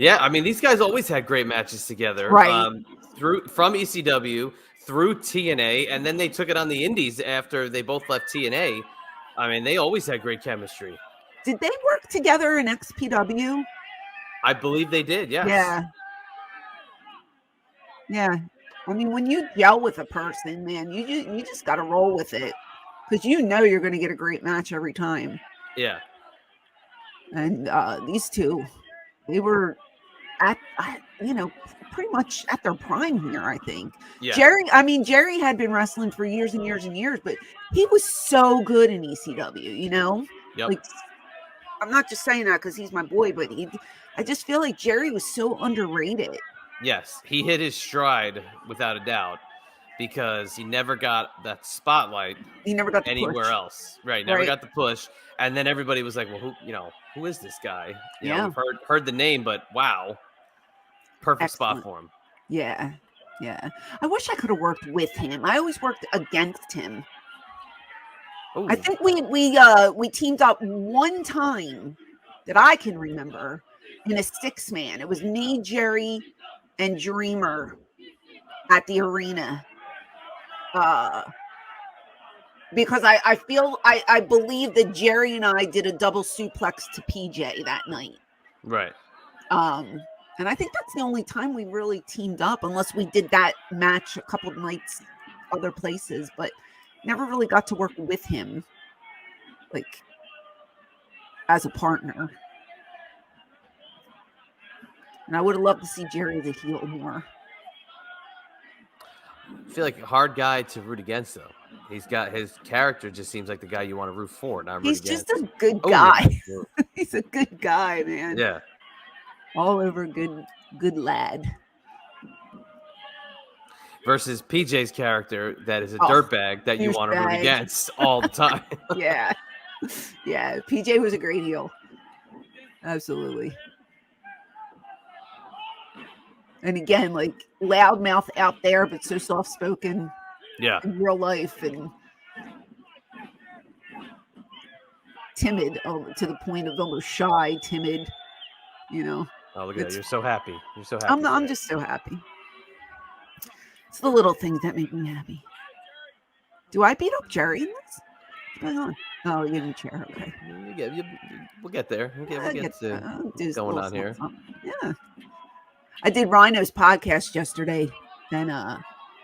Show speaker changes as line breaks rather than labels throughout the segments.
Yeah, I mean, these guys always had great matches together.
Right.
From ECW through TNA, and then they took it on the Indies after they both left TNA. I mean, they always had great chemistry.
Did they work together in XPW?
I believe they did, yes.
Yeah. Yeah. I mean, when you gel with a person, man, you just got to roll with it because you know you're going to get a great match every time.
Yeah.
And these two, they were pretty much at their prime here, I think.
Yeah.
Jerry had been wrestling for years and years and years, but he was so good in ECW, you know?
Yep.
Like, I'm not just saying that because he's my boy, but I just feel like Jerry was so underrated.
Yes, he hit his stride without a doubt because he never got that spotlight.
He never got the
anywhere
push.
else. Right. Never got the push. And then everybody was like, well, who is this guy? You know, we've heard the name, but wow. Perfect spot for him.
Yeah. Yeah. I wish I could have worked with him. I always worked against him. Ooh. I think we teamed up one time that I can remember in a 6-man. It was me, Jerry, and Dreamer at the arena. Because I believe that Jerry and I did a double suplex to PJ that night.
Right.
And I think that's the only time we really teamed up, unless we did that match a couple of nights other places, but never really got to work with him, like, as a partner. And I would have loved to see Jerry the heel more.
I feel like a hard guy to root against, though. He's got his character just seems like the guy you want to root for, not root
He's
against.
Just a good guy. Oh, yeah. He's a good guy, man.
Yeah.
All over good lad.
Versus PJ's character that is a dirtbag that you want to root against all the time.
Yeah. Yeah. PJ was a great heel. Absolutely. And again, like, loudmouth out there, but so soft-spoken.
Yeah.
In real life, and timid to the point of almost shy, timid, you know.
Oh, look at that. You're so happy. You're so happy.
I'm just so happy. It's the little things that make me happy. Do I beat up Jerry in this? What's going on? Oh, you're in the chair. Okay.
We'll get there. We'll get to what's going on here.
Yeah. I did Rhino's podcast yesterday, and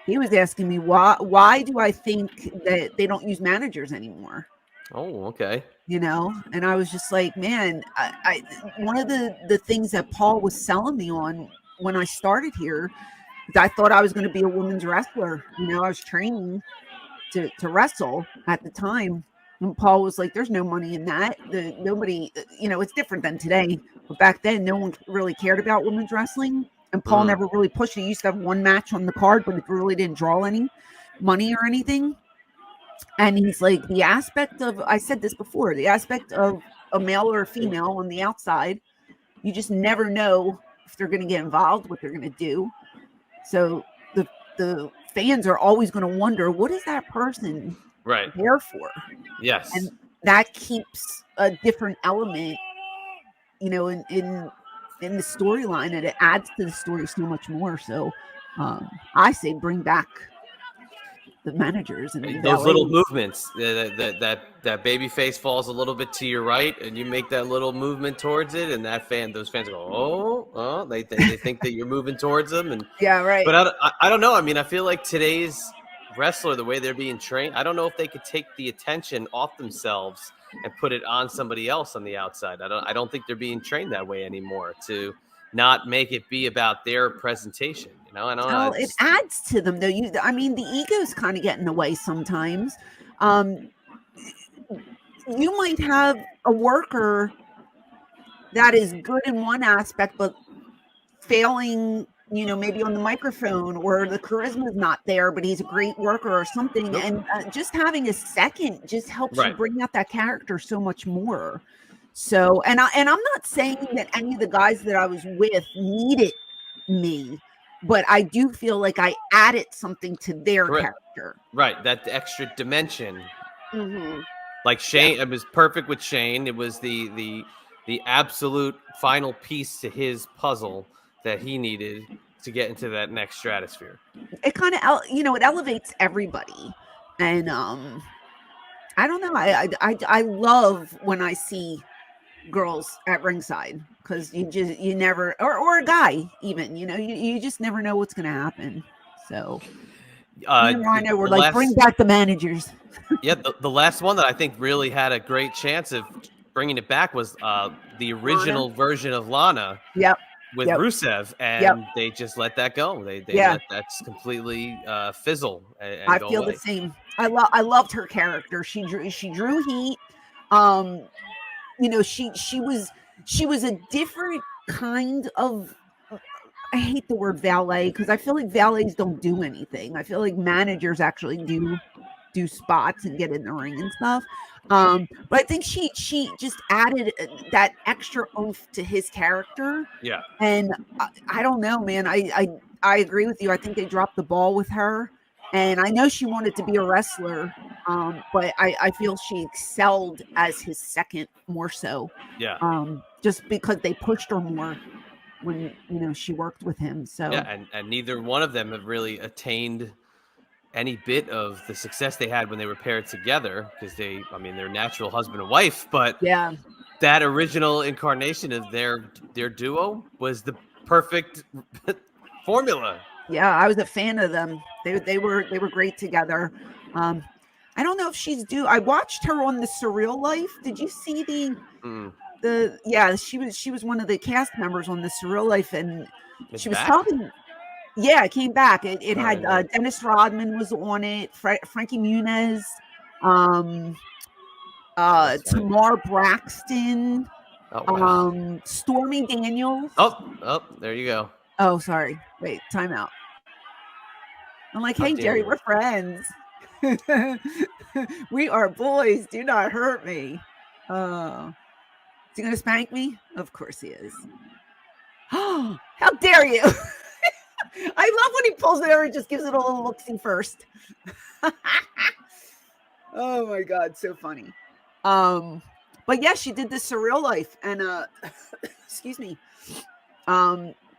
he was asking me why do I think that they don't use managers anymore?
Oh, okay.
You know, and I was just like, man, I one of the things that Paul was selling me on when I started here is I thought I was going to be a women's wrestler. You know, I was training to wrestle at the time. And Paul was like, there's no money in that. Nobody, you know, it's different than today. But back then, no one really cared about women's wrestling. And Paul never really pushed it. He used to have one match on the card, but it really didn't draw any money or anything. And he's like, the aspect of, I said this before, the aspect of a male or a female on the outside, you just never know if they're going to get involved, what they're going to do. So the fans are always going to wonder, what is that person there for?
Yes.
And that keeps a different element, you know, in the storyline, and it adds to the story so much more. So I say bring back the managers and
those little movements. That baby face falls a little bit to your right, and you make that little movement towards it, and those fans go, oh, they think that you're moving towards them, and
yeah, right.
But I don't know. I mean, I feel like today's wrestler, the way they're being trained, I don't know if they could take the attention off themselves and put it on somebody else on the outside. I don't think they're being trained that way anymore, to not make it be about their presentation. You know, I don't know.
It adds to them, though. I mean, the ego's kind of getting in the way sometimes. You might have a worker that is good in one aspect, but failing, you know, maybe on the microphone, or the charisma is not there, but he's a great worker or something. Nope. And just having a second just helps you bring out that character so much more. So, and I'm not saying that any of the guys that I was with needed me, but I do feel like I added something to their character.
Right. That extra dimension.
Mm-hmm.
Like Shane, it was perfect with Shane. It was the the absolute final piece to his puzzle that he needed to get into that next stratosphere.
It kind of, it elevates everybody. And I don't know. I love when I see girls at ringside, because you never, or a guy even, you just never know what's going to happen. So me and Rhino were like, bring back the managers.
Yeah, the last one that I think really had a great chance of bringing it back was the original version of Lana.
Yep.
With Rusev, and they just let that go. They let that completely fizzle and
I
go
feel
away.
the same. I loved her character. She drew heat. She was a different kind of, I hate the word valet, because I feel like valets don't do anything. I feel like managers actually do spots and get in the ring and stuff. But I think she just added that extra oomph to his character.
Yeah.
And I don't know, man. I agree with you. I think they dropped the ball with her. And I know she wanted to be a wrestler, but I feel she excelled as his second more so.
Yeah.
Just because they pushed her more when she worked with him. So
yeah, and neither one of them have really attained any bit of the success they had when they were paired together, because they're natural husband and wife, but
yeah,
that original incarnation of their duo was the perfect formula.
Yeah, I was a fan of them. They were great together. I don't know if she's due. I watched her on the Surreal Life. Did you see she was one of the cast members on the Surreal Life, and she was talking. Yeah, it came back. It had Dennis Rodman was on it, Frankie Muniz, Tamar Braxton, Stormy Daniels.
Oh, there you go.
Oh, sorry. Wait, time out. I'm like, hey, Jerry, we're friends. We are boys. Do not hurt me. Is he going to spank me? Of course he is. Oh, how dare you? I love when he pulls it over and just gives it a little look-see first. Oh my God, so funny. But yeah, she did the Surreal Life, and excuse me.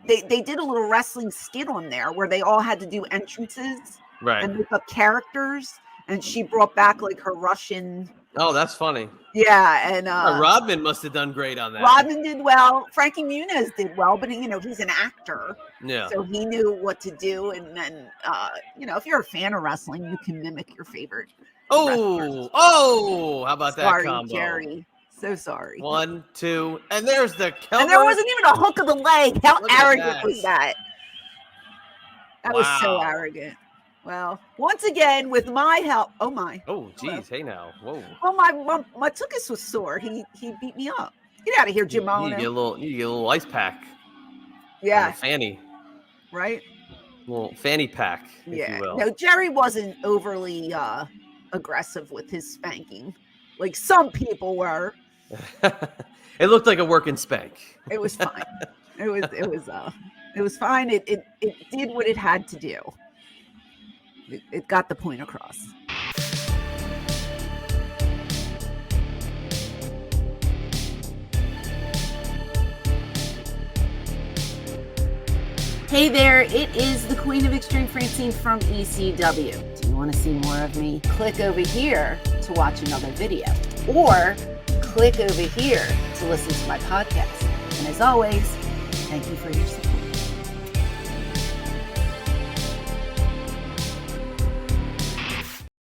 They did a little wrestling skit on there where they all had to do entrances,
right,
and make up characters, and she brought back like her Russian.
Oh, that's funny.
Yeah, and
Rodman must have done great on that.
Rodman did well. Frankie Muniz did well, but he's an actor.
Yeah.
So he knew what to do, and then if you're a fan of wrestling, you can mimic your favorite.
Oh, how about that combo?
Sorry, Jerry. So sorry.
1, 2, and there's the cover.
And there wasn't even a hook of the leg. How arrogant was that? That was so arrogant. Well, once again, with my help. Oh my.
Oh, geez. Hey now. Whoa.
Well, my tuchus was sore. He beat me up. Get out of here, Jim Mono.
You get a little ice pack.
Yeah.
Fanny.
Right.
A little fanny pack, if you will.
No, Jerry wasn't overly aggressive with his spanking, like some people were.
It looked like a working spank.
It was fine. It was fine. It did what it had to do. It got the point across. Hey there, it is the Queen of Extreme, Francine from ECW. Do you want to see more of me? Click over here to watch another video, or click over here to listen to my podcast. And as always, thank you for your support.